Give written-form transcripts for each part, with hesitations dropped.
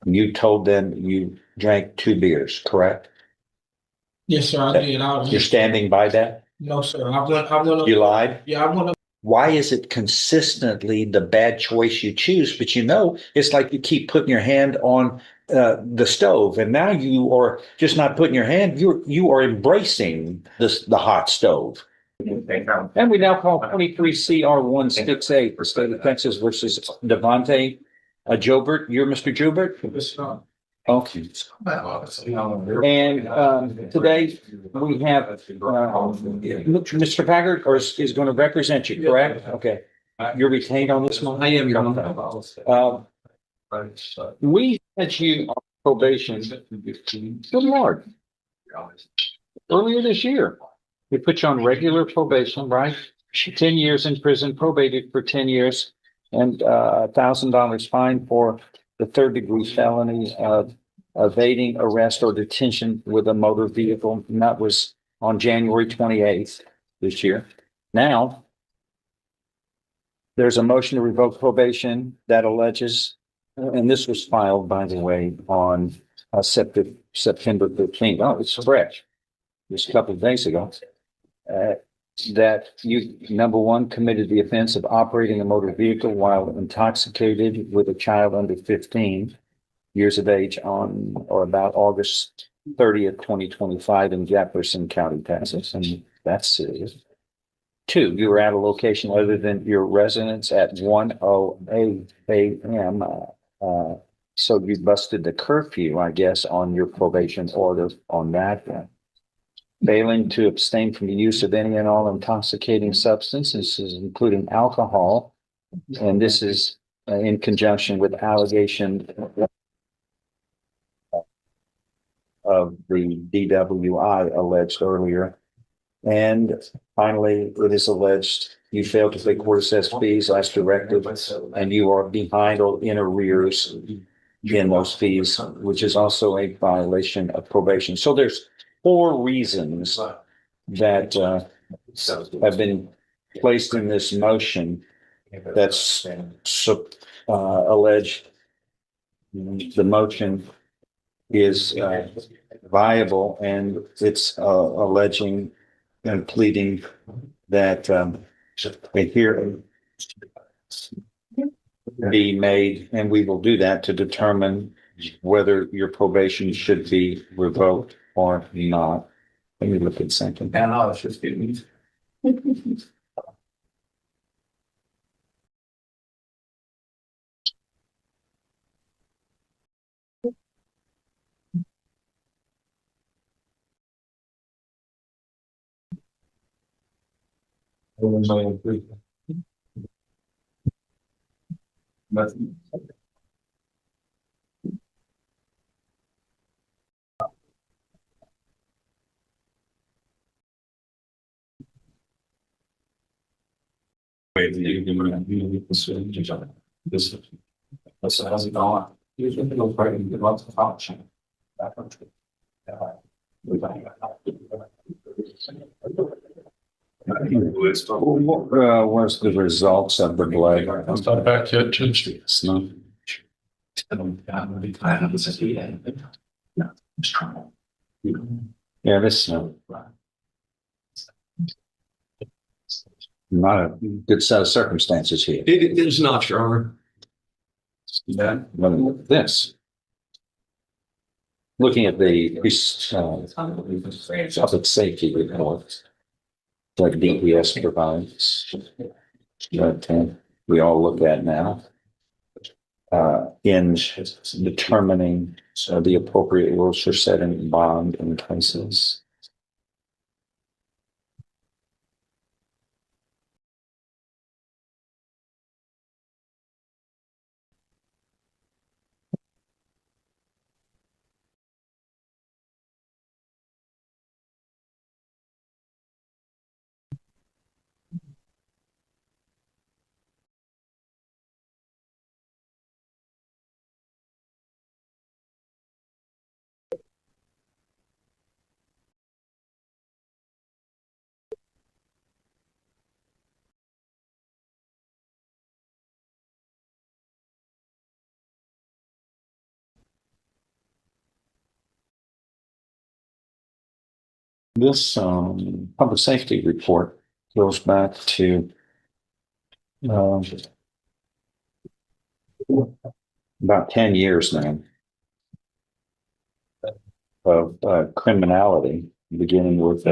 You told them you drank 2 beers, correct? Yes, sir, I did. You're standing by that? No, sir. I went. You lied? Yeah, I went. Why is it consistently the bad choice you choose? But it's like you keep putting your hand on the stove, and now you are just not putting your hand. You are embracing the hot stove. And we now call 23 CR168, the state of Texas versus Devontae Jobert. You're Mr. Jobert? Okay. And today we have Mr. Packard is going to represent you, correct? Okay. You're retained on this one? I am, Your Honor. We had you on probation. Good Lord. Earlier this year, we put you on regular probation, right? 10 years in prison, probated for 10 years, and $1,000 fine for the third-degree felony of evading arrest or detention with a motor vehicle. And that was on January 28th this year. Now, there's a motion to revoke probation that alleges, and this was filed, by the way, on September 15th. Oh, it's fresh. Just a couple of days ago. That you, number one, committed the offense of operating a motor vehicle while intoxicated with a child under 15 years of age on or about August 30th, 2025 in Jefferson County, Texas. And that's serious. 2, you were at a location other than your residence at 1:08 a.m. So you busted the curfew, I guess, on your probation order on that. Failing to abstain from the use of any and all intoxicating substances, including alcohol. And this is in conjunction with allegation of the DWI alleged earlier. And finally, it is alleged you failed to pay court assessed fees as directed, and you are behind or in arrears in those fees, which is also a violation of probation. So there's 4 reasons that have been placed in this motion that's alleged. The motion is viable, and it's alleging and pleading that a hearing be made, and we will do that to determine whether your probation should be revoked or not. Let me look at something. And I was just kidding. What's the results of the blood? Back to Street. No. Yeah, this not a good set of circumstances here. It is not, Your Honor. Yeah, this. Looking at the public safety report that DPS provides, that we all look at now in determining the appropriate rules for setting bond in cases. This public safety report goes back to um, about 10 years now of criminality, beginning with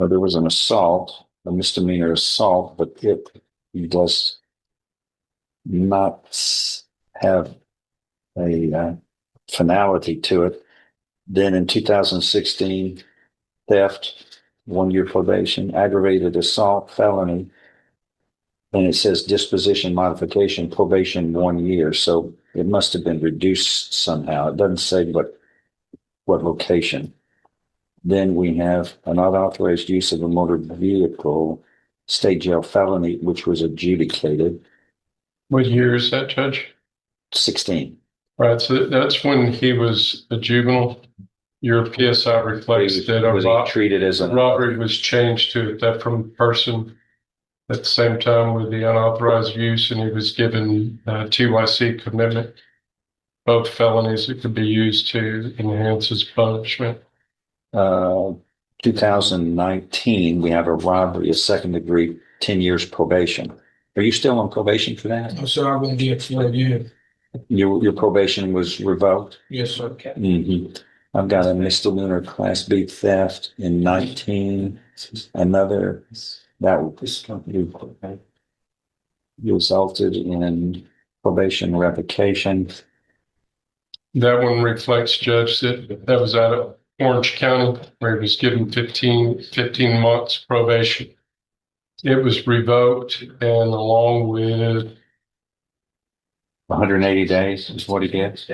there was an assault, a misdemeanor assault, but it does not have a finality to it. Then in 2016, theft, 1 year probation, aggravated assault, felony. And it says disposition modification, probation 1 year. So it must have been reduced somehow. It doesn't say what location. Then we have an unauthorized use of a motor vehicle, state jail felony, which was adjudicated, What year is that, Judge? 16. Right, so that's when he was a juvenile. Your PSI reflects that Was he treated as a robbery was changed to a theft from person at the same time with the unauthorized use, and he was given TYC commitment, both felonies that could be used to enhance his punishment. 2019, we have a robbery, a second degree, 10 years probation. Are you still on probation for that? No, sir, I won't get 4 years. Your probation was revoked? Yes, sir. I've got a misdemeanor class B theft in 19, another that resulted in probation revocation. That one reflects, Judge, that was out of Orange County, where he was given 15 months probation. It was revoked, and along with 180 days is what he gets.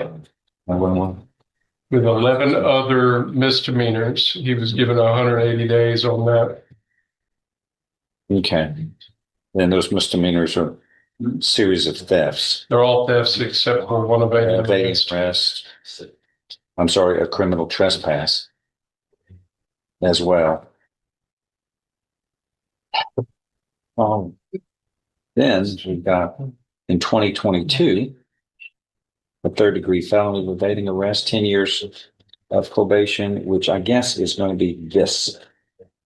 with 11 other misdemeanors, he was given 180 days on that. Okay. And those misdemeanors are a series of thefts. They're all thefts except for one evading arrest. I'm sorry, a criminal trespass as well. Then we got in 2022 a third degree felony of evading arrest, 10 years of probation, which I guess is going to be this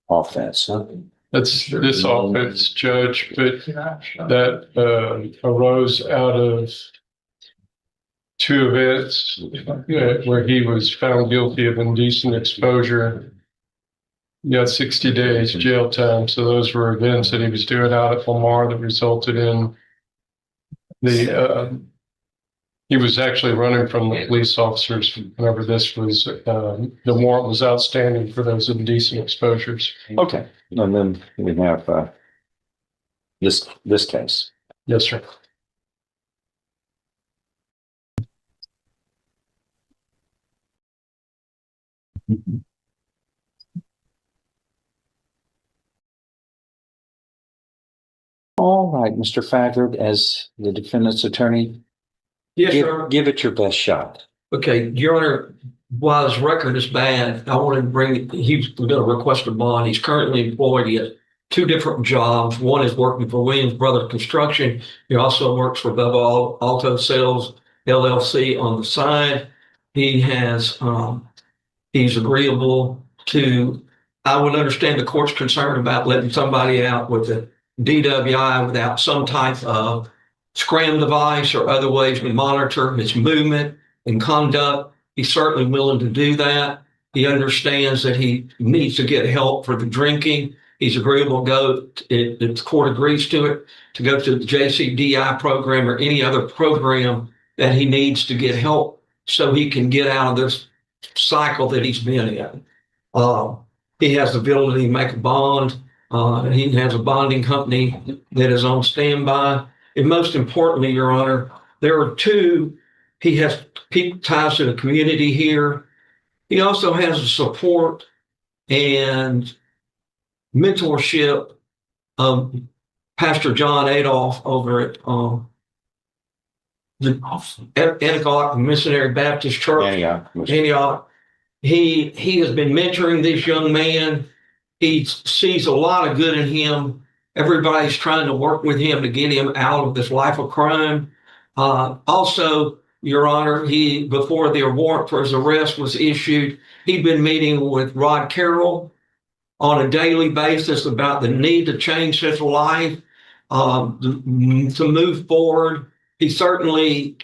offense. Huh? That's this offense, Judge, but that arose out of two events where he was found guilty of indecent exposure. He got 60 days jail time. So those were events that he was doing out at Lamar that resulted in he was actually running from the police officers whenever this was, the warrant was outstanding for those indecent exposures. Okay. And then we have this case. Yes, sir. All right, Mr. Faggard, as the defendant's attorney, Yes, sir. give it your best shot. Okay, Your Honor, while his record is bad, I want to he's going to request a bond. He's currently employed at two different jobs. One is working for Williams Brothers Construction. He also works for Beva Auto Sales LLC on the side. He has, he's agreeable to, I would understand the court's concern about letting somebody out with a DWI without some type of scram device or other ways to monitor his movement and conduct. He's certainly willing to do that. He understands that he needs to get help for the drinking. He's agreeable to go, if the court agrees to it, to go to the JCDI program or any other program that he needs to get help so he can get out of this cycle that he's been in. He has the ability to make a bond. He has a bonding company that is on standby. And most importantly, Your Honor, there are two, he has ties to the community here. He also has the support and mentorship of Pastor John Adolph over at the Antioch Missionary Baptist Church. Antioch. He has been mentoring this young man. He sees a lot of good in him. Everybody's trying to work with him to get him out of this life of crime. Also, Your Honor, before the warrant for his arrest was issued, he'd been meeting with Rod Carroll on a daily basis about the need to change his life, to move forward. He certainly,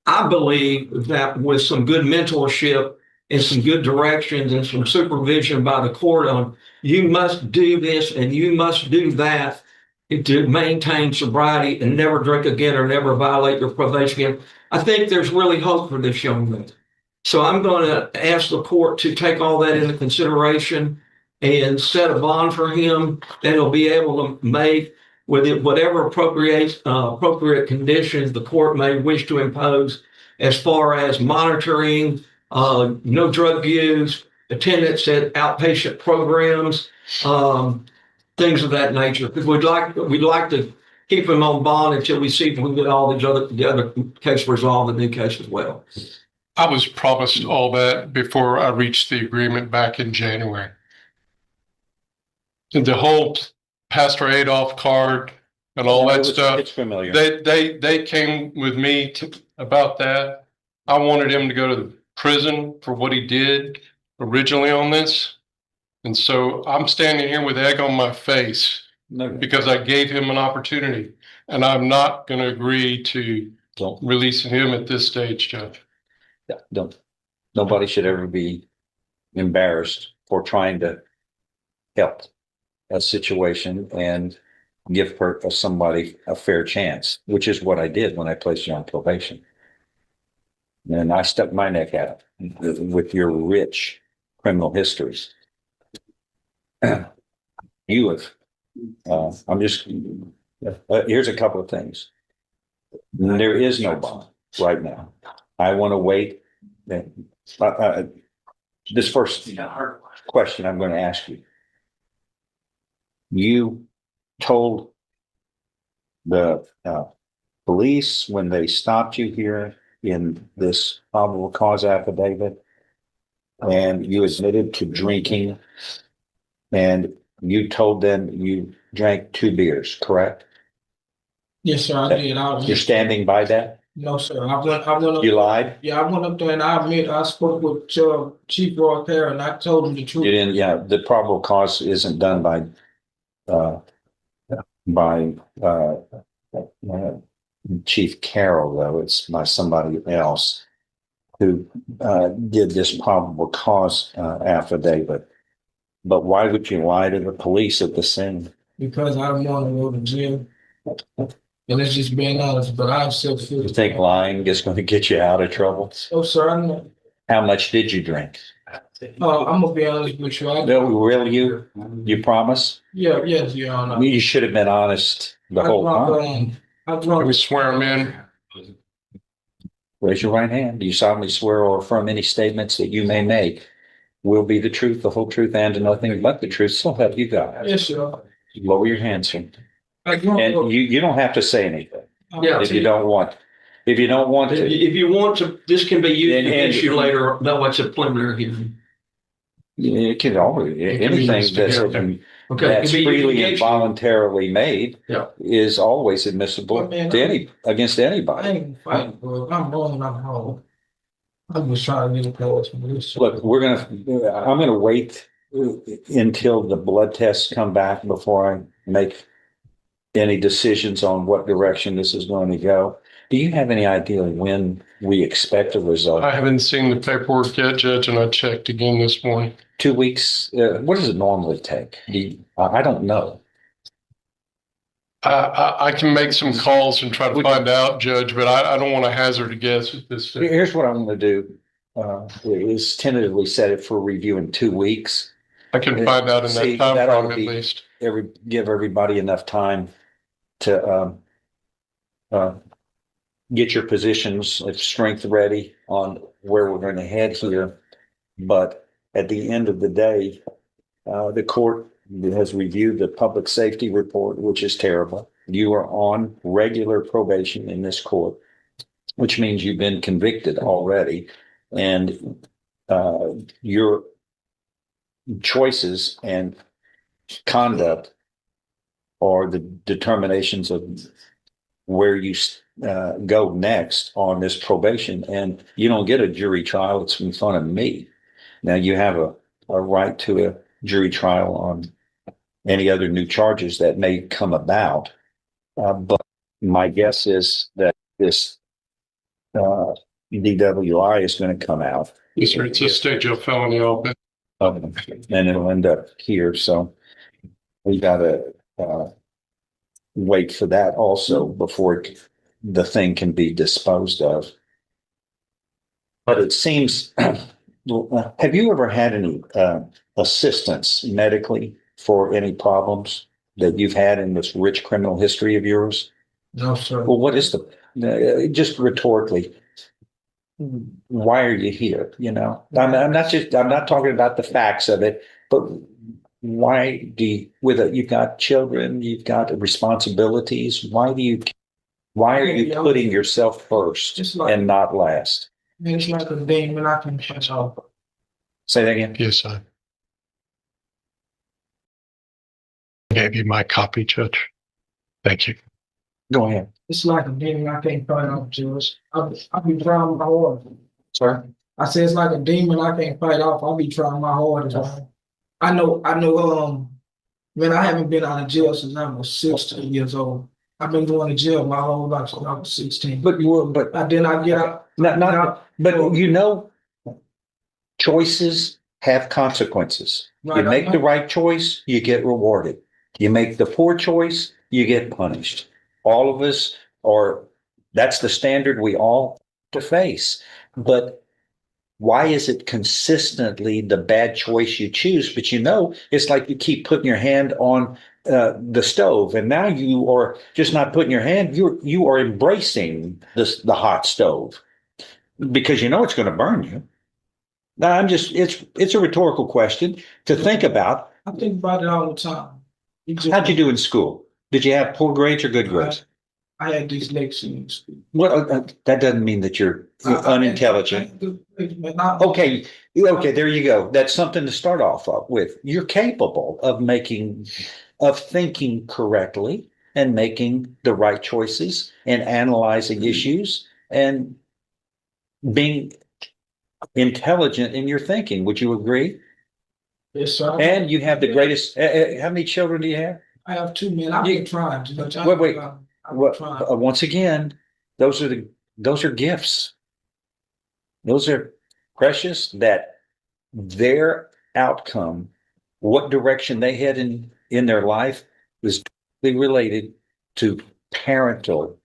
I believe that with some good mentorship and some good directions and some supervision by the court on, you must do this and you must do that to maintain sobriety and never drink again or never violate your probation again. I think there's really hope for this young man. So I'm going to ask the court to take all that into consideration and set a bond for him that he'll be able to make with it whatever appropriate conditions the court may wish to impose as far as monitoring, no drug use, attendance at outpatient programs, things of that nature. Because we'd like to keep him on bond until we see if we can get all the other case resolved, the new case as well. I was promised all that before I reached the agreement back in January. And the whole Pastor Adolph card and all that stuff. It's familiar. They came with me about that. I wanted him to go to prison for what he did originally on this. And so I'm standing here with egg on my face because I gave him an opportunity, and I'm not going to agree to releasing him at this stage, Judge. Yeah, nobody should ever be embarrassed for trying to help a situation and give somebody a fair chance, which is what I did when I placed you on probation. And I stuck my neck out with your rich criminal histories. You have, here's a couple of things. There is no bond right now. I want to wait. This first question I'm going to ask you. You told the police when they stopped you here in this probable cause affidavit, and you admitted to drinking, and you told them you drank 2 beers, correct? Yes, sir, I did. You're standing by that? No, sir. I went up. You lied? Yeah, I went up there and I admit I spoke with Chief Roy Perry and I told him the truth. You didn't, yeah, the probable cause isn't done by Chief Carroll, though. It's by somebody else who did this probable cause affidavit. But why would you lie to the police at the scene? Because I don't want to go to jail. And it's just being honest, but I still feel. You think lying is going to get you out of trouble? Oh, sir, I know. How much did you drink? I'm gonna be honest with you. Really, you promise? Yeah, yes, Your Honor. You should have been honest the whole time. Can we swear him in? Raise your right hand. Do you solemnly swear or affirm any statements that you may make will be the truth, the whole truth, and nothing but the truth? So help you God. Yes, sir. Lower your hands, sir. And And you don't have to say anything Yeah. if you don't want. If you don't want to, If you want to, this can be used And- against you later. No, it's a preliminary hearing. it can always It can be anything used that's against Okay. that's It can be used freely and against you. voluntarily made Yeah. is always admissible against I anybody. ain't fighting, bro. I'm wrong, I'm wrong. I'm just trying to get a past from this. Look, I'm gonna wait until the blood tests come back before I make any decisions on what direction this is going to go. Do you have any idea when we expect a result? I haven't seen the paperwork yet, Judge, and I checked again this morning. 2 weeks? What does it normally take? I don't know. I can make some calls and try to find out, Judge, but I don't want to hazard a guess at this stage. Here's what I'm going to do. Is tentatively set it for review in 2 weeks. I can find out in See, that time that ought frame to at be- least. Give everybody enough time to get your positions of strength ready on where we're going to head here. But at the end of the day, the court has reviewed the public safety report, which is terrible. You are on regular probation in this court, which means you've been convicted already. And your choices and conduct are the determinations of where you go next on this probation, and you don't get a jury trial. It's in front of me. Now you have a right to a jury trial on any other new charges that may come about. But my guess is that this DWI is going to come out. Yes, sir. It's a state jail felony offense. And it'll end up here. So we got to wait for that also before the thing can be disposed of. But it seems, have you ever had any assistance medically for any problems that you've had in this rich criminal history of yours? No, sir. Well, what is just rhetorically, why are you here? You know, I'm not talking about the facts of it, but why do you, you've got children, you've got responsibilities. Why are you putting yourself first and not last? It's like a demon I can catch off. Say that again. Yes, I gave you my copy, Judge. Thank you. Go ahead. It's like a demon I can't fight off, Judge. I'll be trying my hardest. Sorry? I say it's like a demon I can't fight off. I'll be trying my hardest. I know, man, I haven't been out of jail since I was 16 years old. I've been going to jail my whole life since I was 16. But Then I get out. but you know, choices have consequences. You make the right choice, you get rewarded. You make the poor choice, you get punished. All of us that's the standard we all have to face. But why is it consistently the bad choice you choose? But you know, it's like you keep putting your hand on the stove, and now you are just not putting your hand. You are embracing the hot stove because you know it's going to burn you. Now it's a rhetorical question to think about. I think about it all the time. How'd you do in school? Did you have poor grades or good grades? I had dyslexia in school. Well, that doesn't mean that you're unintelligent. Okay, there you go. That's something to start off with. You're capable of thinking correctly and making the right choices and analyzing issues and being intelligent in your thinking. Would you agree? Yes, sir. And you have the greatest. How many children do you have? I have two men. I've been trying to. Wait. Once again, those are gifts. Those are precious. That their outcome, what direction they head in their life, is directly related to parental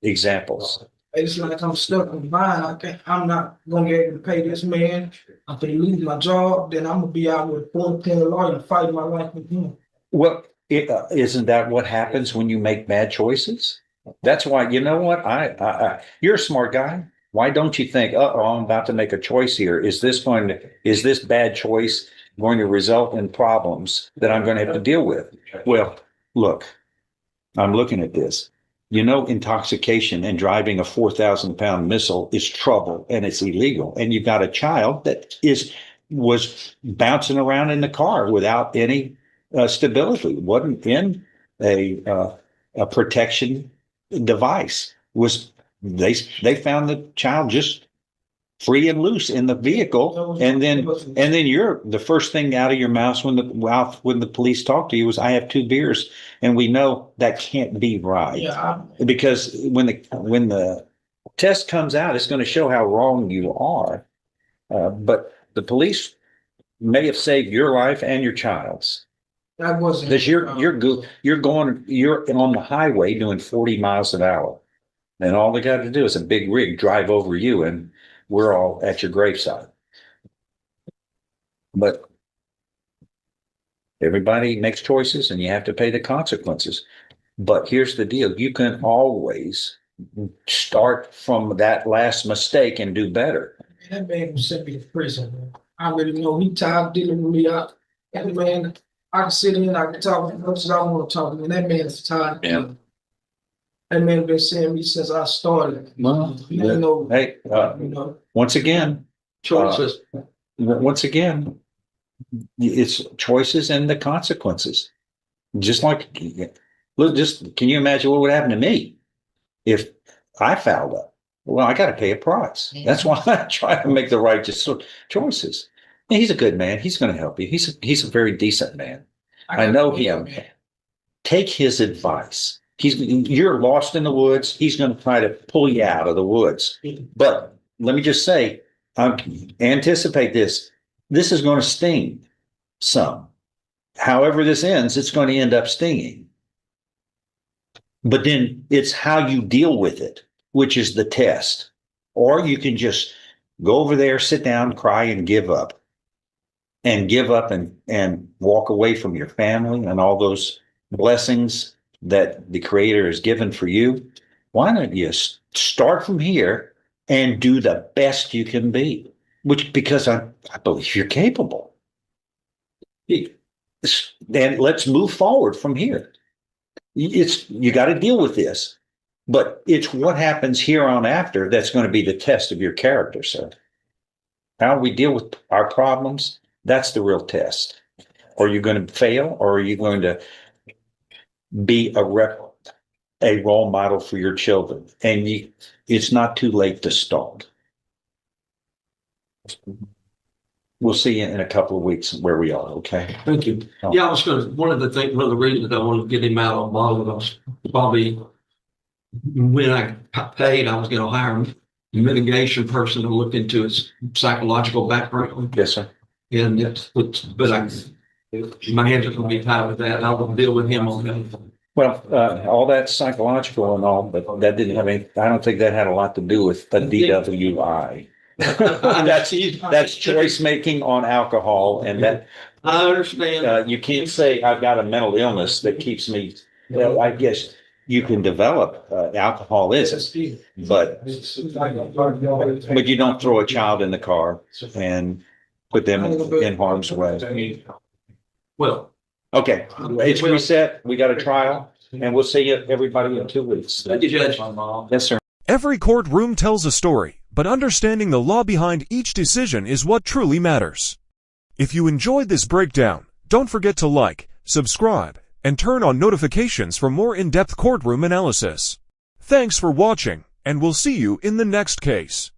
examples. It's like I'm stuck in bind. I'm not gonna be able to pay this man. I'm gonna lose my job. Then I'm gonna be out with 410 lawyer and fight my life with him. Well, isn't that what happens when you make bad choices? That's why, you know what? You're a smart guy. Why don't you think, I'm about to make a choice here. Is this bad choice going to result in problems that I'm going to have to deal with? Well, look, I'm looking at this. You know, intoxication and driving a 4,000-pound missile is trouble and it's illegal. And you've got a child that was bouncing around in the car without any stability, wasn't in a protection device. They found the child just free and loose in the vehicle, and then you're the first thing out of your mouth when the police talk to you was, "I have 2 beers," and we know that can't be right. Yeah. Because when the test comes out, it's going to show how wrong you are. But the police may have saved your life and your child's. That wasn't because you're on the highway doing 40 miles an hour, and all they got to do is a big rig drive over you, and we're all at your graveside. But everybody makes choices, and you have to pay the consequences. But here's the deal: you can always start from that last mistake and do better. That man was sent me to prison. Man. I already know he tired dealing with me out. And man, I can sit in, I can talk as much as I want to talk. And that man is tired. Yeah. That man been saying me since I started. Well, hey, once again, Choices. It's choices and the consequences. Just like, look, can you imagine what would happen to me if I fouled up. Well, I got to pay a price. That's why I try to make the right choices. And he's a good man. He's going to help you. He's a very decent man. I know him. Take his advice. You're lost in the woods. He's going to try to pull you out of the woods. But let me just say, anticipate this. This is going to sting some. However this ends, it's going to end up stinging. But then it's how you deal with it, which is the test. Or you can just go over there, sit down, cry, and give up. And give up and walk away from your family and all those blessings that the Creator has given for you. Why don't you start from here and do the best you can be? Because I believe you're capable. And let's move forward from here. You got to deal with this, but it's what happens here on after that's going to be the test of your character, sir. How we deal with our problems, that's the real test. Are you going to fail, or are you going to be a role model for your children? And it's not too late to start. We'll see you in a couple of weeks where we are, okay? Thank you. Yeah, one of the reasons I wanted to get him out on bond was probably when I got paid, I was going to hire a mitigation person to look into his psychological background. Yes, sir. And my hands are going to be tied with that. And I will deal with him on that. Well, all that's psychological and all, but that didn't have any, I don't think that had a lot to do with a DWI. That's choice making on alcohol, and that I understand. you can't say I've got a mental illness that keeps me. Well, I guess you can develop alcoholism, but you don't throw a child in the car and put them in harm's way. Well, okay, it's reset. We got a trial, and we'll see you everybody in 2 weeks. thank you, Judge. Yes, sir. Every courtroom tells a story, but understanding the law behind each decision is what truly matters. If you enjoyed this breakdown, don't forget to like, subscribe, and turn on notifications for more in-depth courtroom analysis. Thanks for watching, and we'll see you in the next case.